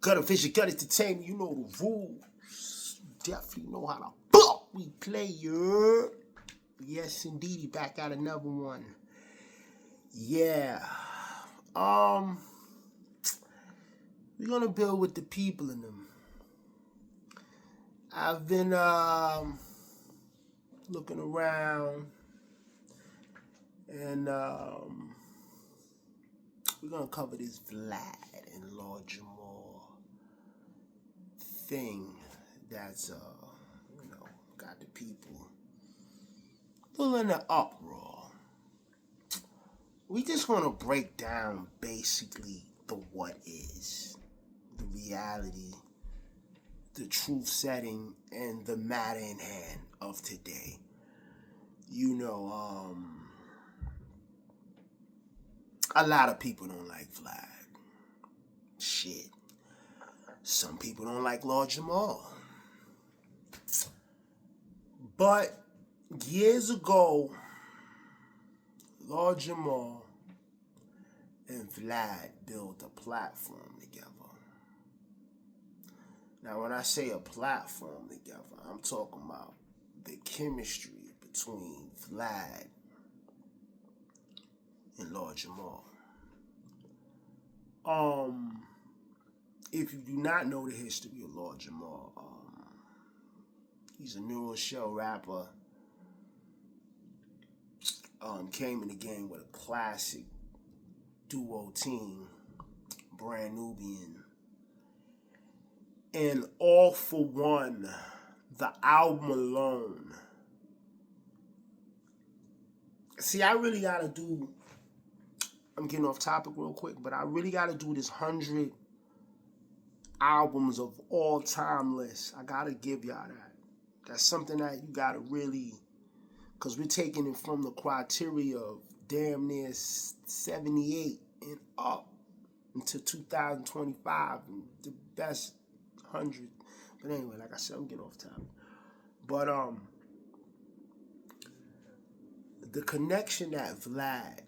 Gutter Vision, Gut Entertainment, you know the rules. Definitely know how to fuck we play, yeah. Yes, indeed, back out another one. Yeah. We're gonna build with the people in them. I've been looking around and we're gonna cover this Vlad and Lord Jamal thing that's got the people a little in the uproar. We just want to break down basically the what is, the reality, the truth setting, and the matter in hand of today. A lot of people don't like Vlad. Shit. Some people don't like Lord Jamal. But years ago, Lord Jamal and Vlad built a platform together. Now, when I say a platform together, I'm talking about the chemistry between Vlad and Lord Jamal. If you do not know the history of Lord Jamal, he's a New Rochelle rapper. Came in the game with a classic duo team, Brand Nubian. And All For One, the album alone. See, I'm getting off topic real quick, but I really gotta do this 100 albums of all time list. I gotta give y'all that. That's something that you gotta really, because we're taking it from the criteria of damn near 78 and up into 2025, and the best 100. But anyway, like I said, I'm getting off topic. But the connection that Vlad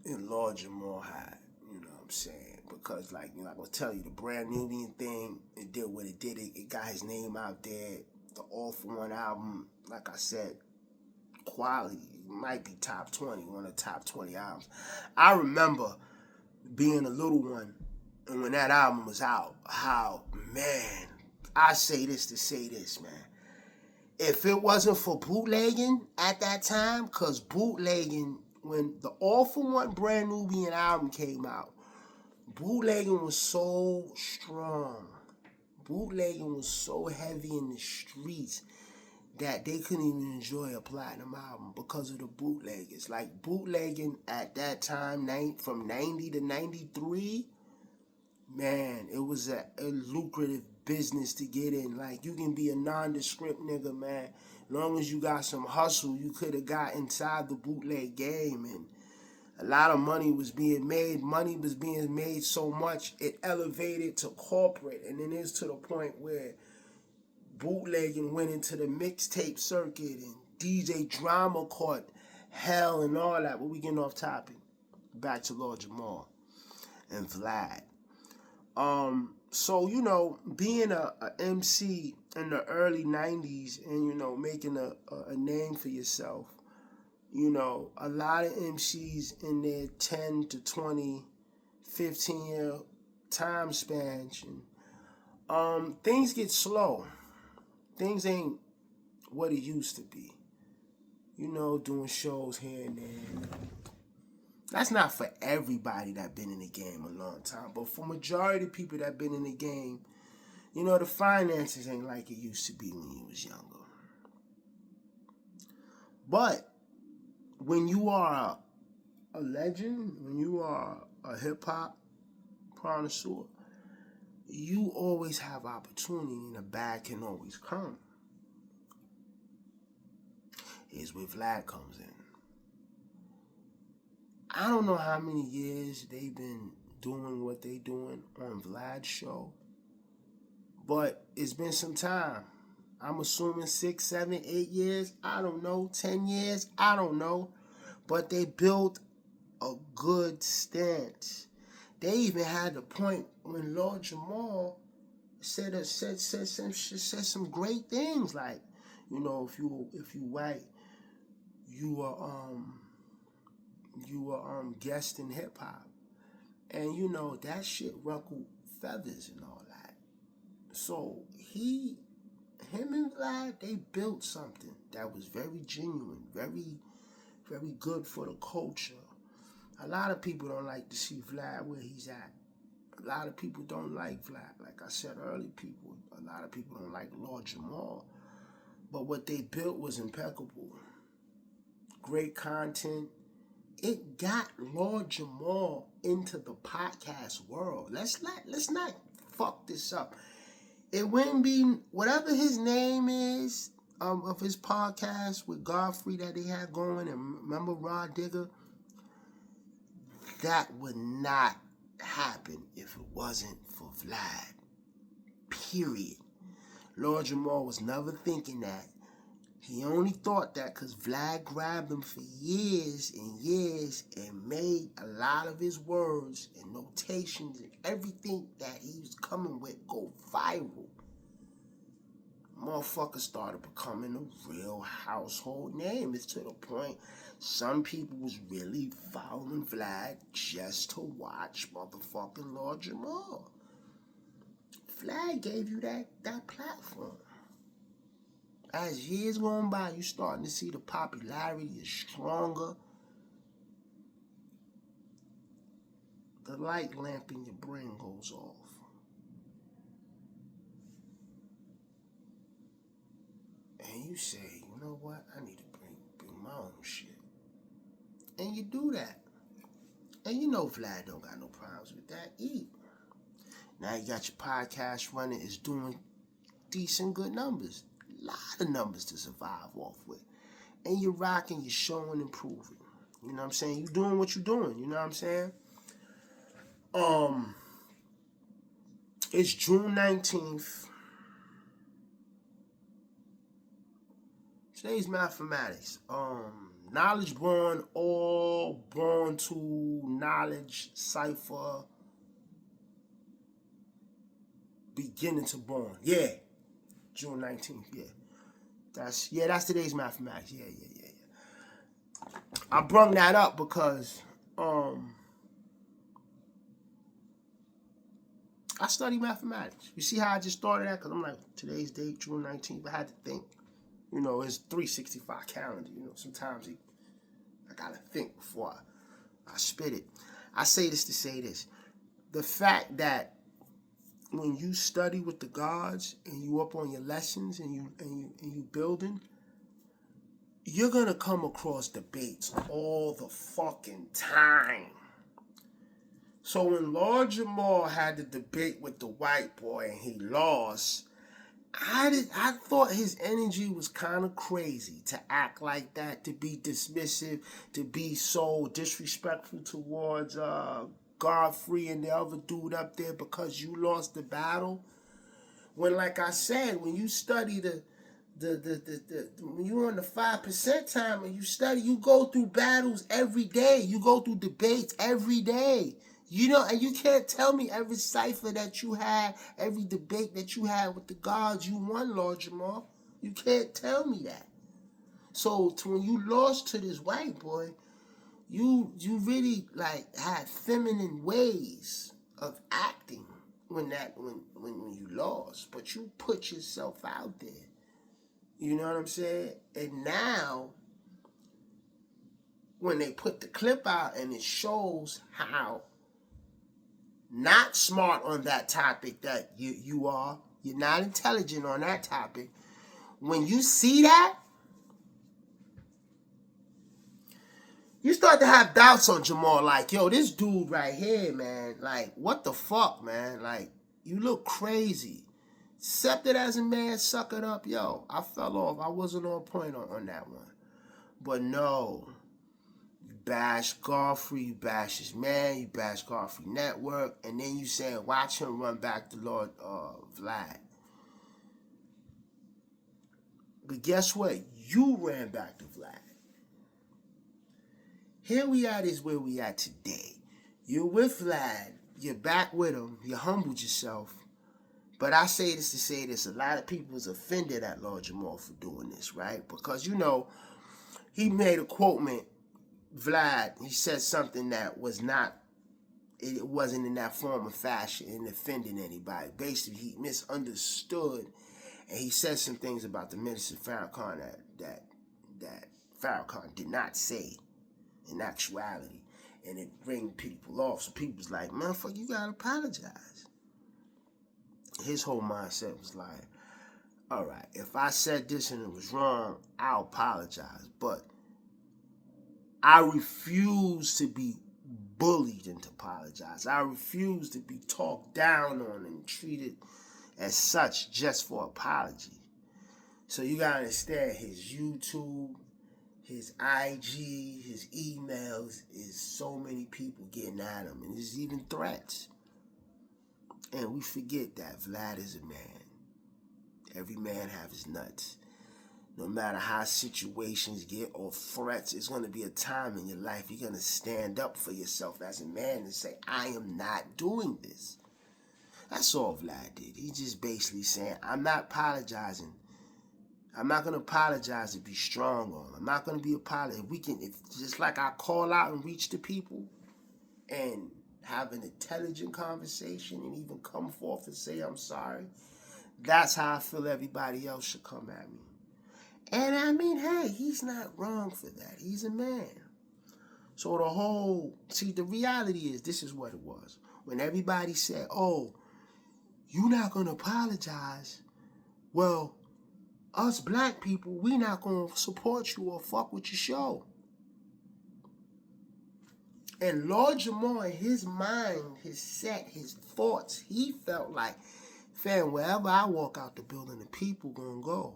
and Lord Jamal had, you know what I'm saying? Because, like, I'm going to tell you, the Brand Nubian thing, it did what it did. It got his name out there. The All For One album, like I said, quality. It might be top 20, one of the top 20 albums. I remember being a little one, and when that album was out, man, I say this to say this, man. If it wasn't for bootlegging at that time, because bootlegging, when the All For One Brand Nubian album came out, bootlegging was so strong. Bootlegging was so heavy in the streets that they couldn't even enjoy a platinum album because of the bootleggers. Like, bootlegging at that time, from 90 to 93, man, it was a lucrative business to get in. Like, you can be a nondescript nigga, man. As long as you got some hustle, you could have got inside the bootleg game, and a lot of money was being made. Money was being made so much, it elevated to corporate, and then it's to the point where bootlegging went into the mixtape circuit, and DJ Drama caught hell and all that. But we getting off topic. Back to Lord Jamal and Vlad. So, being a MC in the early 90s and, making a name for yourself, a lot of MCs in their 10 to 20, 15-year time spans, and things get slow. Things ain't what it used to be. Doing shows here and there. That's not for everybody that been in the game a long time, but for majority of people that been in the game, the finances ain't like it used to be when you was younger. But when you are a legend, when you are a hip-hop connoisseur, you always have opportunity, and the bag can always come. Here's where Vlad comes in. I don't know how many years they've been doing what they doing on Vlad's show, but it's been some time. I'm assuming 6, 7, 8 years. I don't know. 10 years. I don't know. But they built a good stance. They even had the point when Lord Jamal said some great things, like, you know, if you white, you are guest in hip hop, and you know that shit ruffled feathers and all that. So him and Vlad, they built something that was very genuine, very good for the culture. A lot of people don't like to see Vlad where he's at. A lot of people don't like Vlad. Like I said earlier, a lot of people don't like Lord Jamal. But what they built was impeccable. Great content. It got Lord Jamal into the podcast world. Let's not fuck this up. It wouldn't be, whatever his name is, of his podcast with Godfrey that they had going, and remember Rod Digger, that would not happen if it wasn't for Vlad. Period. Lord Jamal was never thinking that. He only thought that because Vlad grabbed him for years and years and made a lot of his words and notations and everything that he was coming with go viral. Motherfucker started becoming a real household name. It's to the point some people was really following Vlad just to watch motherfucking Lord Jamal. Vlad gave you that platform. As years going by, you starting to see the popularity is stronger. The light lamp in your brain goes off. And you say, you know what? I need to bring my own shit. And you do that. And you know Vlad don't got no problems with that either. Now you got your podcast running. It's doing decent, good numbers. A lot of numbers to survive off with. And you're rocking, you're showing, improving. You know what I'm saying? You're doing what you're doing. You know what I'm saying? It's June 19th. Today's mathematics. Knowledge born, all born to knowledge, cipher, beginning to born. Yeah. June 19th, yeah. That's today's mathematics. Yeah. I brung that up because I study mathematics. You see how I just started that? Because I'm like, today's date, June 19th. I had to think. You know, it's 365 calendar. You know, sometimes I gotta think before I spit it. I say this to say this. The fact that when you study with the gods and you up on your lessons and you building, you're gonna come across debates all the fucking time. So when Lord Jamal had the debate with the white boy and he lost, I thought his energy was kind of crazy to act like that, to be dismissive, to be so disrespectful towards Godfrey and the other dude up there because you lost the battle. When, like I said, when you study when you're on the 5% time and you study, you go through battles every day. You go through debates every day. You know, and you can't tell me every cipher that you had, every debate that you had with the gods, you won, Lord Jamal. You can't tell me that. So when you lost to this white boy, you really like had feminine ways of acting when you lost, but you put yourself out there. You know what I'm saying? And now, when they put the clip out and it shows how not smart on that topic that you are, you're not intelligent on that topic. When you see that, you start to have doubts on Jamal. Like, yo, this dude right here, man, like, what the fuck, man? Like, you look crazy. Accepted as a man, suck it up. Yo, I fell off. I wasn't on point on that one. But no. Bash Godfrey, you bash his man, you bash Godfrey Network, and then you saying, watch him run back to Lord Vlad. But guess what? You ran back to Vlad. Here we at is where we at today. You're with Vlad. you're back with him. You humbled yourself. But I say this to say this. A lot of people is offended at Lord Jamal for doing this, right? Because, you know, he made a quotement, Vlad, he said something that was not, it wasn't in that form of fashion and offending anybody. Basically, he misunderstood, and he said some things about the Minister Farrakhan that Farrakhan did not say in actuality, and it bring people off. So people's like, motherfucker, you gotta apologize. His whole mindset was like, all right, if I said this and it was wrong, I'll apologize. But I refuse to be bullied into apologize. I refuse to be talked down on and treated as such just for apology. So you gotta understand, his YouTube, his IG, his emails is so many people getting at him, and there's even threats. And we forget that Vlad is a man. Every man have his nuts. No matter how situations get or threats, it's going to be a time in your life you're going to stand up for yourself as a man and say, I am not doing this. That's all Vlad did. He just basically saying, I'm not apologizing. I'm not going to apologize to be strong on. I'm not going to be apologizing. Just like I call out and reach the people and have an intelligent conversation and even come forth and say I'm sorry, that's how I feel everybody else should come at me. And I mean, hey, he's not wrong for that. He's a man. So the reality is, this is what it was. When everybody said, oh, you're not going to apologize, well, us black people, we not going to support you or fuck with your show. And Lord Jamal, in his mind, his set, his thoughts, he felt like, fam, wherever I walk out the building, the people going to go.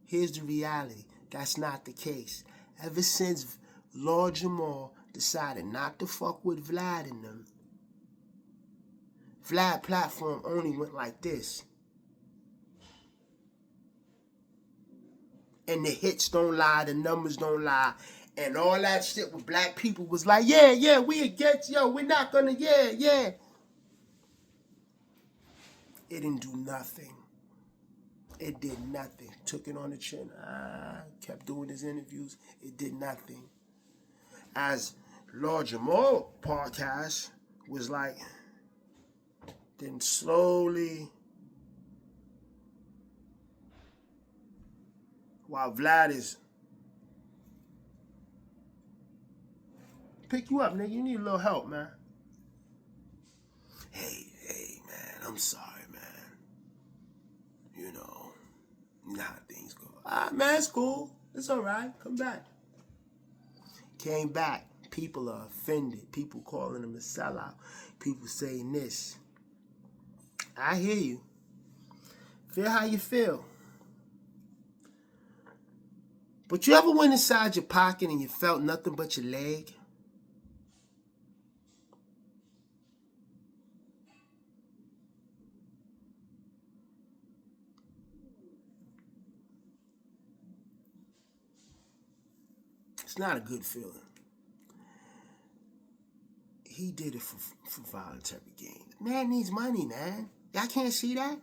Here's the reality. That's not the case. Ever since Lord Jamal decided not to fuck with Vlad and them, Vlad platform only went like this. And the hits don't lie, the numbers don't lie, and all that shit with black people was like, yeah, we against, we're not gonna, yeah. It didn't do nothing. It did nothing. Took it on the chin. Kept doing his interviews. It did nothing. As Lord Jamal podcast was like, then slowly, while Vlad is pick you up, nigga. You need a little help, man. Hey, man. I'm sorry, man. You know how things go. Man, it's cool. It's all right. Come back. Came back. People are offended. People calling him a sellout. People saying this. I hear you. Feel how you feel. But you ever went inside your pocket and you felt nothing but your leg? It's not a good feeling. He did it for voluntary gain. Man needs money, man. Y'all can't see that?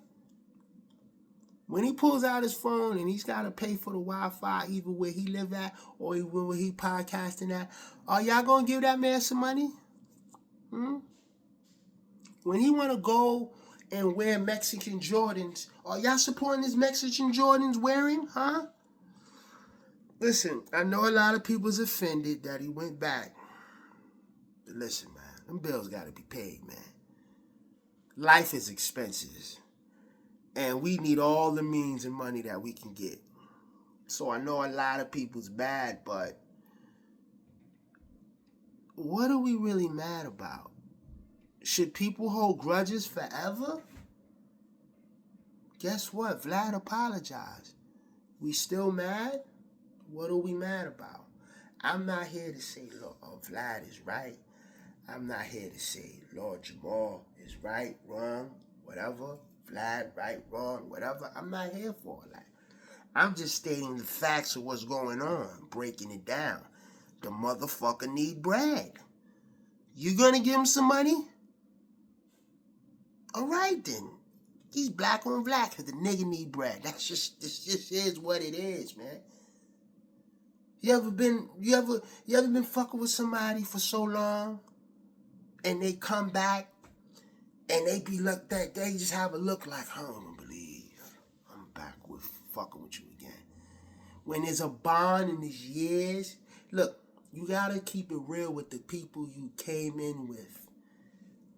When he pulls out his phone and he's got to pay for the Wi-Fi either where he live at or where he podcasting at, are y'all going to give that man some money? When he want to go and wear Mexican Jordans, are y'all supporting his Mexican Jordans wearing, huh? Listen, I know a lot of people's offended that he went back. But listen, man, them bills got to be paid, man. Life is expensive. And we need all the means and money that we can get. So I know a lot of people's bad, but what are we really mad about? Should people hold grudges forever? Guess what? Vlad apologized. We still mad? What are we mad about? I'm not here to say, look, Vlad is right. I'm not here to say Lord Jamal is right, wrong, whatever. Vlad, right, wrong, whatever. I'm not here for all that. I'm just stating the facts of what's going on, breaking it down. The motherfucker need bread. You gonna give him some money? All right then. He's black on black because the nigga need bread. This just is what it is, man. You ever been fucking with somebody for so long and they come back and they be looked at, they just have a look like, I don't believe I'm back with fucking with you again. When there's a bond and there's years, look, you gotta keep it real with the people you came in with.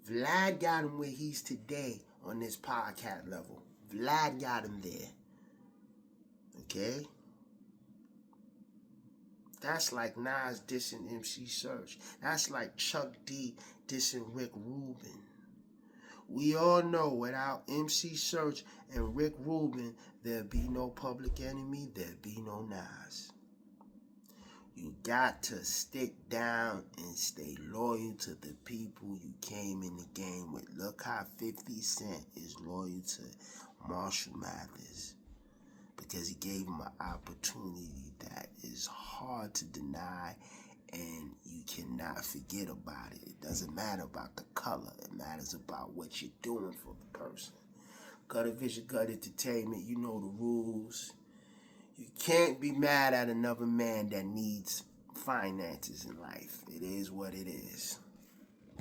Vlad got him where he's today on this podcast level. Vlad got him there. Okay? That's like Nas dissing MC Serch. That's like Chuck D dissing Rick Rubin. We all know without MC Serch and Rick Rubin, there'd be no Public Enemy, there'd be no Nas. You got to stick down and stay loyal to the people you came in the game with. Look how 50 Cent is loyal to Marshall Mathers, because he gave him an opportunity that is hard to deny, and you cannot forget about it. It doesn't matter about the color. It matters about what you're doing for the person. Gutter Vision, Gut Entertainment, you know the rules. You can't be mad at another man that needs finances in life. It is what it is.